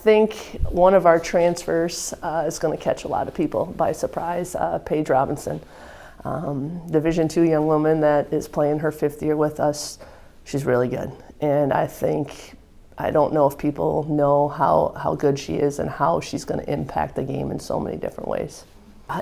think one of our transfers is going to catch a lot of people by surprise, Paige Robinson. Division II young woman that is playing her 5th year with us. She's really good. And I don't know if people know how good she is and how she's going to impact the game in so many different ways.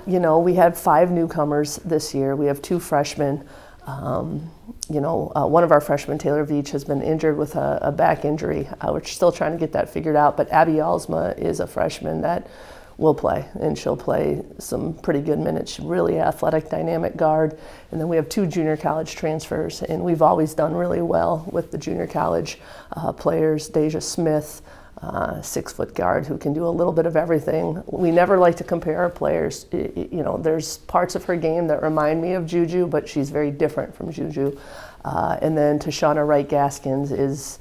We had 5 newcomers this year. We have 2 freshmen. One of our freshmen, Taylor Veach, has been injured with a back injury. We're still trying to get that figured out, but Abby Alsma is a freshman that will play, and she'll play some pretty good minutes. She's really athletic, dynamic guard. And then we have 2 junior college transfers, and we've always done really well with the junior college players. Deja Smith, 6-foot guard who can do a little bit of everything. We never like to compare our players. There's parts of her game that remind me of Juju, but she's very different from Juju. And then Tashana Wright-Gaskins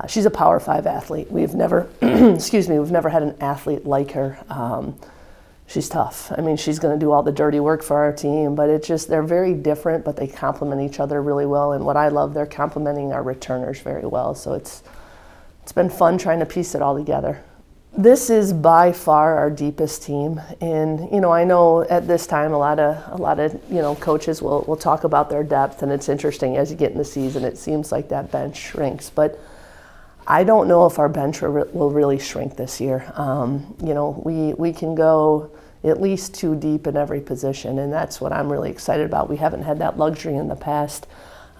she's a Power 5 athlete. We've never, we've never had an athlete like her. She's tough. I mean, she's going to do all the dirty work for our team, but they're very different, but they complement each other really well. And what I love, they're complementing our returners very well. So it's been fun trying to piece it all together. This is by far our deepest team, and I know at this time a lot of coaches will talk about their depth, and it's interesting as you get in the season. It seems like that bench shrinks, but I don't know if our bench will really shrink this year. We can go at least 2 deep in every position, and that's what I'm really excited about. We haven't had that luxury in the past.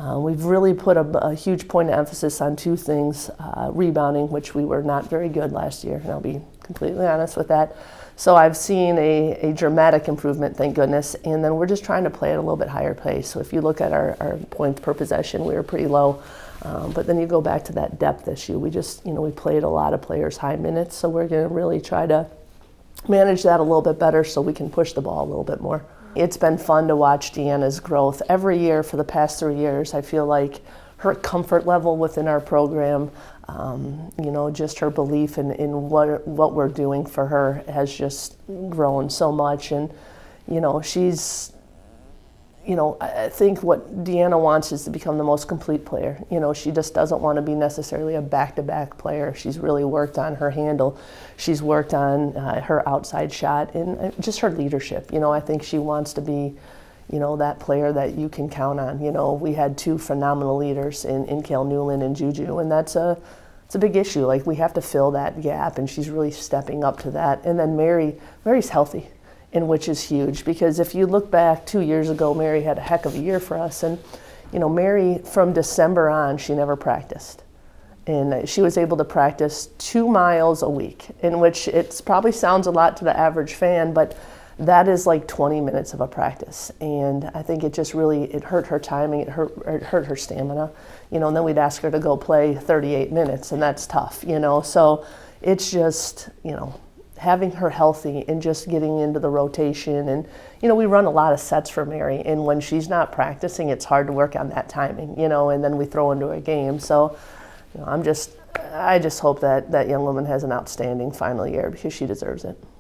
We've really put a huge point of emphasis on 2 things, rebounding, which we were not very good last year, and I'll be completely honest with that. So I've seen a dramatic improvement, thank goodness, and then we're just trying to play at a little bit higher pace. So if you look at our points per possession, we were pretty low, but then you go back to that depth issue. We played a lot of players high minutes, so we're going to really try to manage that a little bit better so we can push the ball a little bit more. It's been fun to watch Deanna's growth. Every year for the past 3 years, I feel like her comfort level within our program, just her belief in what we're doing for her has just grown so much. And, I think what Deanna wants is to become the most complete player. She just doesn't want to be necessarily a back-to-back player. She's really worked on her handle. She's worked on her outside shot and just her leadership. I think she wants to be, that player that you can count on. We had 2 phenomenal leaders in Kale Newland and Juju, and it's a big issue. Like, we have to fill that gap, and she's really stepping up to that. And then Mary's healthy, and which is huge, because if you look back 2 years ago, Mary had a heck of a year for us. And, Mary, from December on, she never practiced. And she was able to practice 2 miles a week, in which it probably sounds a lot to the average fan, but that is like 20 minutes of a practice. And I think it hurt her timing, it hurt her stamina, and then we'd ask her to go play 38 minutes, and that's tough, So it's just, having her healthy and just getting into the rotation. And, we run a lot of sets for Mary, and when she's not practicing, it's hard to work on that timing, and then we throw into a game. So, I just hope that young woman has an outstanding final year, because she deserves it.